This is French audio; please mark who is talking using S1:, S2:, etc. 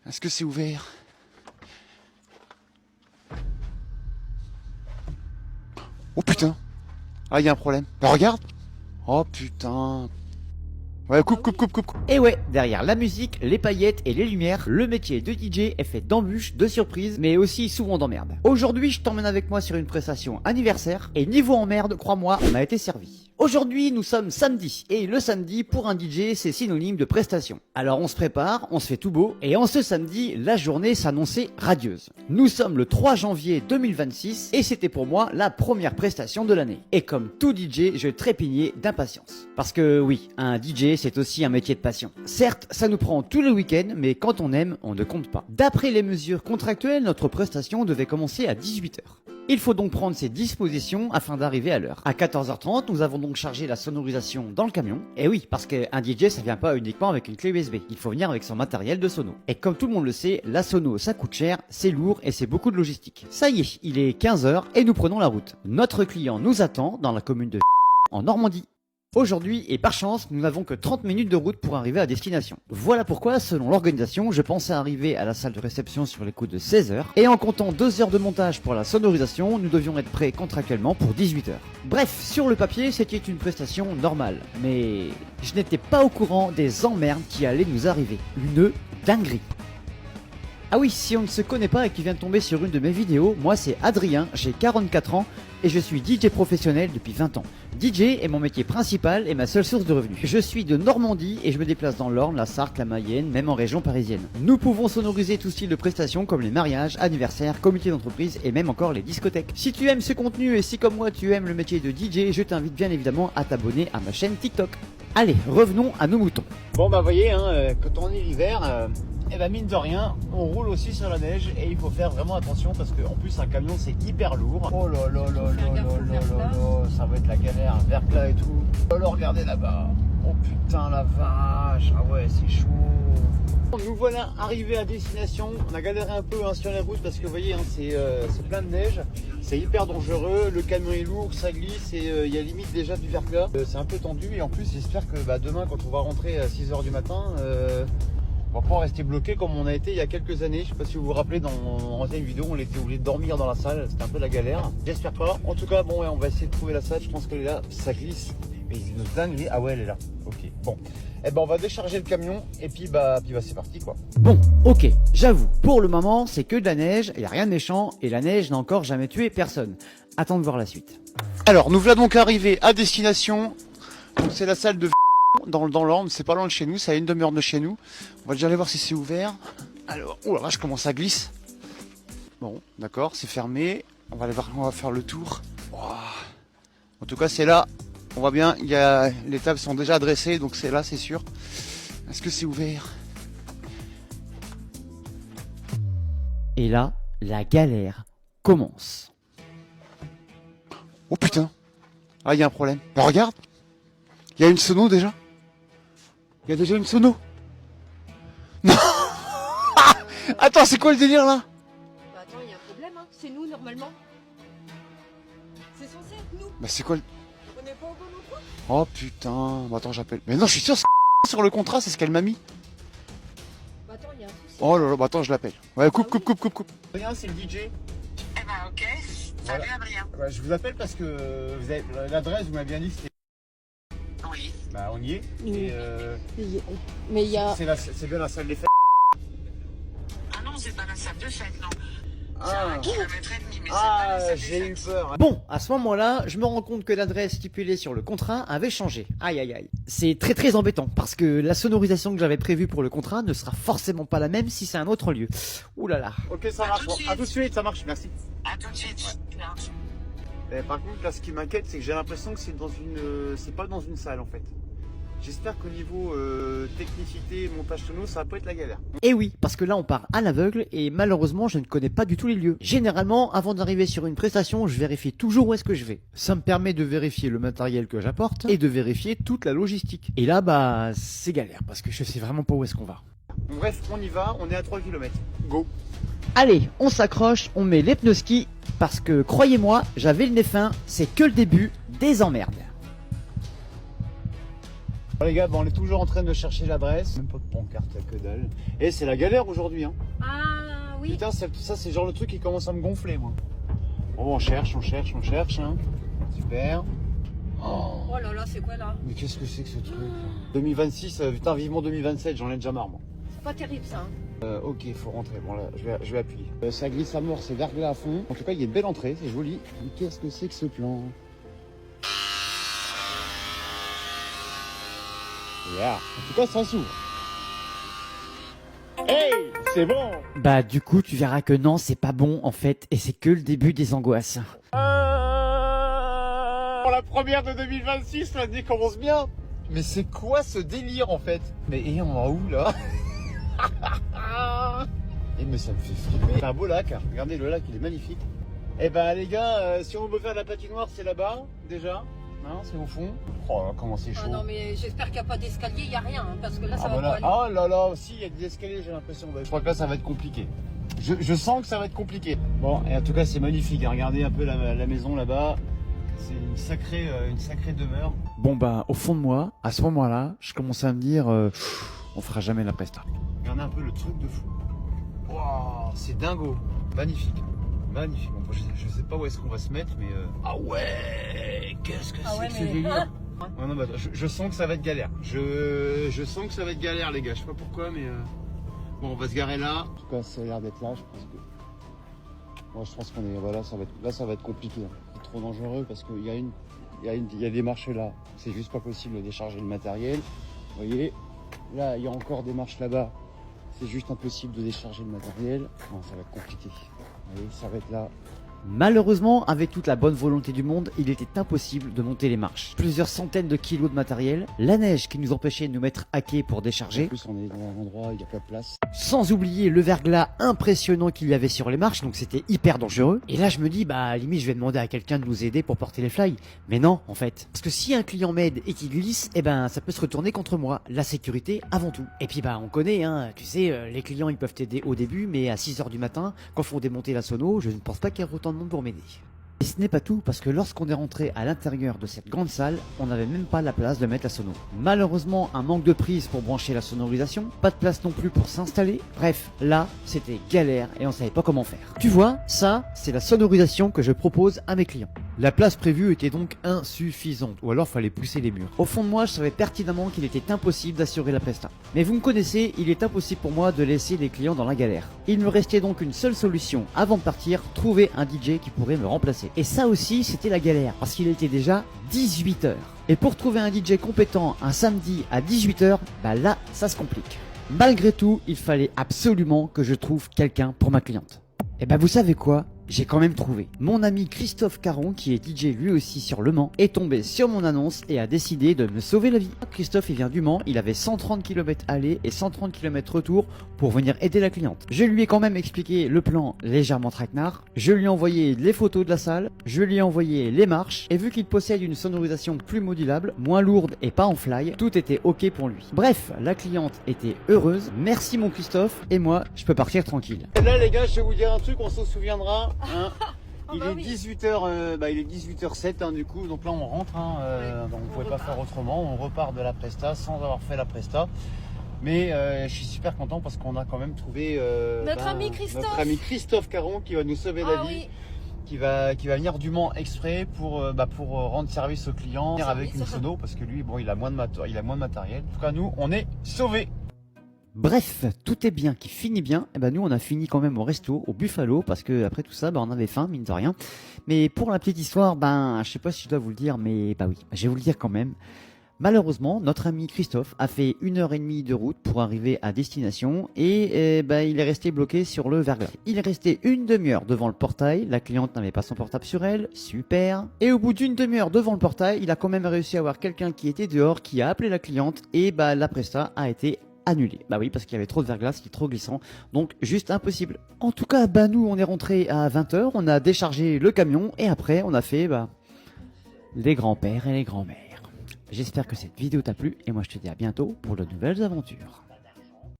S1: Est-ce que c'est ouvert? Oh putain! Ah, il y a un problème. Bah regarde! Oh putain! Ouais, coupe.
S2: Et ouais, derrière la musique, les paillettes et les lumières, le métier de DJ est fait d'embûches, de surprises, mais aussi souvent d'emmerdes. Aujourd'hui, je t'emmène avec moi sur une prestation anniversaire, et niveau emmerde, crois-moi, on a été servi. Aujourd'hui, nous sommes samedi, et le samedi, pour un DJ, c'est synonyme de prestation. Alors on se prépare, on se fait tout beau, et en ce samedi, la journée s'annonçait radieuse. Nous sommes le 3 janvier 2026, et c'était pour moi la première prestation de l'année. Et comme tout DJ, je trépignais d'impatience. Parce que oui, un DJ, c'est aussi un métier de passion. Certes, ça nous prend tout le week-end, mais quand on aime, on ne compte pas. D'après les mesures contractuelles, notre prestation devait commencer à 18h. Il faut donc prendre ses dispositions afin d'arriver à l'heure. À 14h30, nous avons donc chargé la sonorisation dans le camion. Et oui, parce qu'un DJ, ça vient pas uniquement avec une clé USB. Il faut venir avec son matériel de sono. Et comme tout le monde le sait, la sono, ça coûte cher, c'est lourd et c'est beaucoup de logistique. Ça y est, il est 15h et nous prenons la route. Notre client nous attend dans la commune de en Normandie. Aujourd'hui, et par chance, nous n'avons que 30 minutes de route pour arriver à destination. Voilà pourquoi, selon l'organisation, je pensais arriver à la salle de réception sur les coups de 16h, et en comptant 2 heures de montage pour la sonorisation, nous devions être prêts contractuellement pour 18h. Bref, sur le papier, c'était une prestation normale, mais je n'étais pas au courant des emmerdes qui allaient nous arriver. Une dinguerie. Ah oui, si on ne se connaît pas et qui vient de tomber sur une de mes vidéos, moi c'est Adrien, j'ai 44 ans et je suis DJ professionnel depuis 20 ans. DJ est mon métier principal et ma seule source de revenus. Je suis de Normandie et je me déplace dans l'Orne, la Sarthe, la Mayenne, même en région parisienne. Nous pouvons sonoriser tout style de prestations comme les mariages, anniversaires, comités d'entreprise et même encore les discothèques. Si tu aimes ce contenu et si comme moi tu aimes le métier de DJ, je t'invite bien évidemment à t'abonner à ma chaîne TikTok. Allez, revenons à nos moutons.
S1: Bon bah voyez, quand on est l'hiver, et bah mine de rien, on roule aussi sur la neige et il faut faire vraiment attention parce qu'en plus un camion c'est hyper lourd. Oh là là là là là là là là, ça va être la galère, verglas et tout. Oh là, regardez là-bas. Oh putain la vache, ah ouais c'est chaud. Nous voilà arrivés à destination. On a galéré un peu sur les routes parce que vous voyez c'est plein de neige. C'est hyper dangereux, le camion est lourd, ça glisse et il y a limite déjà du verglas. C'est un peu tendu et en plus j'espère que demain quand on va rentrer à 6h du matin, on va pas rester bloqué comme on a été il y a quelques années. Je sais pas si vous vous rappelez, dans mon ancienne vidéo, on était obligé de dormir dans la salle. C'était un peu la galère. J'espère pas. En tout cas, bon, ouais, on va essayer de trouver la salle. Je pense qu'elle est là. Ça glisse. Mais une dinguerie. Ah ouais, elle est là. Ok. Bon. Eh ben, on va décharger le camion et puis c'est parti quoi.
S2: Bon, ok, j'avoue, pour le moment, c'est que de la neige, il n'y a rien de méchant et la neige n'a encore jamais tué personne. Attends de voir la suite.
S1: Alors, nous voilà donc arrivés à destination. Donc, c'est la salle de dans l'Orne, c'est pas loin de chez nous, c'est à une demi-heure de chez nous. On va déjà aller voir si c'est ouvert. Alors, oh la vache, comment ça glisse. Bon, d'accord, c'est fermé. On va aller voir, on va faire le tour. Ouah. En tout cas, c'est là. On voit bien, les tables sont déjà dressées, donc c'est là, c'est sûr. Est-ce que c'est ouvert?
S2: Et là, la galère commence.
S1: Oh putain. Ah, il y a un problème. Bah, regarde. Il y a une sono déjà. Il y a déjà une sono. Non. Attends, c'est quoi le délire là?
S3: Bah attends, il y a un problème, hein. C'est nous normalement. C'est censé être nous.
S1: Bah c'est quoi le...
S3: On n'est pas au bon endroit.
S1: Oh putain. Bah attends, j'appelle. Mais non, je suis sûr c'est sur le contrat, c'est ce qu'elle m'a mis.
S3: Bah attends, il y a un souci.
S1: Oh là là, bah attends, je l'appelle. Ouais, coupe. Adrien, c'est le DJ.
S4: Eh ben ok, salut
S1: Voilà.
S4: Adrien.
S1: Ouais, je vous appelle parce que vous avez l'adresse, vous m'avez bien dit que c'était...
S4: Oui.
S1: Bah on y est. Et
S3: Mais il y a.
S1: c'est bien la salle des fêtes.
S4: Ah non, c'est pas la salle de fête, non. C'est
S1: Ah,
S4: à 1,5 km, mais c'est pas la salle des
S1: j'ai eu
S4: fêtes.
S1: peur.
S2: Bon, à ce moment-là, je me rends compte que l'adresse stipulée sur le contrat avait changé. Aïe aïe aïe. C'est très très embêtant parce que la sonorisation que j'avais prévue pour le contrat ne sera forcément pas la même si c'est un autre lieu. Ouh là là.
S1: Ok, ça
S4: À
S1: marche.
S4: tout de suite.
S1: À tout de suite, ça marche, merci.
S4: À tout de suite.
S1: Par contre, là, ce qui m'inquiète, c'est que j'ai l'impression que c'est pas dans une salle en fait. J'espère qu'au niveau technicité, montage sono, ça va pas être la galère.
S2: Et oui, parce que là on part à l'aveugle et malheureusement je ne connais pas du tout les lieux. Généralement, avant d'arriver sur une prestation, je vérifie toujours où est-ce que je vais. Ça me permet de vérifier le matériel que j'apporte et de vérifier toute la logistique. Et là, c'est galère parce que je sais vraiment pas où est-ce qu'on va.
S1: Bref, on y va, on est à 3 km. Go.
S2: Allez, on s'accroche, on met les pneus ski parce que croyez-moi, j'avais le nez fin, c'est que le début des emmerdes.
S1: Bon, les gars, on est toujours en train de chercher l'adresse. Même pas de pancarte, que dalle. Et c'est la galère aujourd'hui. Hein.
S3: Ah oui.
S1: Putain, ça c'est genre le truc qui commence à me gonfler, moi. Bon, on cherche. Hein. Super.
S3: Oh là là, c'est quoi là?
S1: Mais qu'est-ce que c'est que ce truc 2026, putain, vivement 2027, j'en ai déjà marre, moi.
S3: C'est pas terrible ça. Hein.
S1: Ok, faut rentrer. Bon, là, je vais appuyer. Ça glisse à mort, c'est verglas à fond. En tout cas, il y a une belle entrée, c'est joli. Mais qu'est-ce que c'est que ce plan? Yeah. En tout cas, ça s'ouvre. Hey, c'est bon.
S2: Bah du coup tu verras que non c'est pas bon en fait et c'est que le début des angoisses.
S1: Pour la première de 2026, l'année commence bien. Mais c'est quoi ce délire en fait? Mais et on va où là? Et mais ça me fait flipper. C'est un beau lac, hein. Regardez le lac, il est magnifique. Eh ben les gars, si on veut faire de la patinoire, c'est là-bas déjà. Non, c'est au fond. Oh là, comment c'est chaud.
S3: Ah non mais j'espère qu'il n'y a pas d'escalier, il n'y a rien, hein, parce que là ça
S1: Ah
S3: va
S1: bah
S3: pas
S1: là,
S3: aller.
S1: oh là là, si il y a des escaliers, j'ai l'impression. Je crois que là ça va être compliqué. Je sens que ça va être compliqué. Bon, et en tout cas c'est magnifique. Hein. Regardez un peu la maison là-bas. C'est une sacrée demeure.
S2: Bon bah au fond de moi, à ce moment-là, je commence à me dire on fera jamais la presta.
S1: Regardez un peu le truc de fou. Waouh, c'est dingo. Magnifique. Magnifique. Bon, je sais pas où est-ce qu'on va se mettre, mais ah ouais, qu'est-ce que c'est que ce délire. Ouais, non, bah, je sens que ça va être galère. Je sens que ça va être galère, les gars. Je sais pas pourquoi, mais bon, on va se garer là. En tout cas, ça a l'air d'être là. Je pense que moi, je pense qu'on est. Voilà, ça va être compliqué. Hein. C'est trop dangereux parce qu'il y a des marches là. C'est juste pas possible de décharger le matériel. Vous voyez, là, il y a encore des marches là-bas. C'est juste impossible de décharger le matériel. Non, ça va être compliqué. Vous voyez, ça va être là.
S2: Malheureusement, avec toute la bonne volonté du monde, il était impossible de monter les marches. Plusieurs centaines de kilos de matériel, la neige qui nous empêchait de nous mettre à quai pour
S1: En
S2: décharger,
S1: plus, on est dans un endroit, il n'y a pas de place.
S2: sans oublier le verglas impressionnant qu'il y avait sur les marches, donc c'était hyper dangereux. Et là je me dis, bah limite je vais demander à quelqu'un de nous aider pour porter les fly. Mais non, en fait. Parce que si un client m'aide et qu'il glisse, eh ben ça peut se retourner contre moi. La sécurité avant tout. Et puis bah on connaît, hein, tu sais, les clients ils peuvent t'aider au début, mais à 6h du matin, quand faut démonter la sono, je ne pense pas qu'il y ait autant de monde pour m'aider. Et ce n'est pas tout, parce que lorsqu'on est rentré à l'intérieur de cette grande salle, on n'avait même pas la place de mettre la sono. Malheureusement, un manque de prise pour brancher la sonorisation, pas de place non plus pour s'installer. Bref, là, c'était galère et on savait pas comment faire. Tu vois, ça, c'est la sonorisation que je propose à mes clients. La place prévue était donc insuffisante, ou alors fallait pousser les murs. Au fond de moi, je savais pertinemment qu'il était impossible d'assurer la presta. Mais vous me connaissez, il est impossible pour moi de laisser les clients dans la galère. Il me restait donc une seule solution avant de partir, trouver un DJ qui pourrait me remplacer. Et ça aussi, c'était la galère, parce qu'il était déjà 18h. Et pour trouver un DJ compétent un samedi à 18h, bah là, ça se complique. Malgré tout, il fallait absolument que je trouve quelqu'un pour ma cliente. Et bah vous savez quoi ? J'ai quand même trouvé. Mon ami Christophe Caron, qui est DJ lui aussi sur Le Mans, est tombé sur mon annonce et a décidé de me sauver la vie. Christophe, il vient du Mans, il avait 130 km aller et 130 km retour pour venir aider la cliente. Je lui ai quand même expliqué le plan légèrement traquenard, je lui ai envoyé les photos de la salle, je lui ai envoyé les marches, et vu qu'il possède une sonorisation plus modulable, moins lourde et pas en fly, tout était ok pour lui. Bref, la cliente était heureuse, merci mon Christophe, et moi, je peux partir tranquille.
S1: Et là les gars, je vais vous dire un truc, on s'en souviendra. Hein. Il
S3: bah
S1: est
S3: oui.
S1: 18h, il est 18h07 hein, du coup, donc là on rentre, hein, donc on pouvait pas faire autrement, on repart de la presta sans avoir fait la presta. Mais je suis super content parce qu'on a quand même trouvé
S3: Notre ami Christophe.
S1: Notre ami Christophe Caron qui va nous sauver la vie,
S3: oui.
S1: qui va venir du Mans exprès pour rendre service aux clients avec une
S3: ça.
S1: sono parce que lui bon il a moins de matériel. En tout cas nous on est sauvés.
S2: Bref, tout est bien qui finit bien. Et ben nous on a fini quand même au resto, au Buffalo, parce que après tout ça, on avait faim, mine de rien. Mais pour la petite histoire, je sais pas si je dois vous le dire, mais bah oui, je vais vous le dire quand même. Malheureusement, notre ami Christophe a fait 1h30 de route pour arriver à destination et il est resté bloqué sur le verglas. Il est resté une demi-heure devant le portail, la cliente n'avait pas son portable sur elle, super. Et au bout d'une demi-heure devant le portail, il a quand même réussi à avoir quelqu'un qui était dehors, qui a appelé la cliente et la presta a été annulé. Bah oui, parce qu'il y avait trop de verglas, qui est trop glissant, donc juste impossible. En tout cas, nous on est rentré à 20h, on a déchargé le camion et après on a fait les grands-pères et les grands-mères. J'espère que cette vidéo t'a plu et moi je te dis à bientôt pour de nouvelles aventures.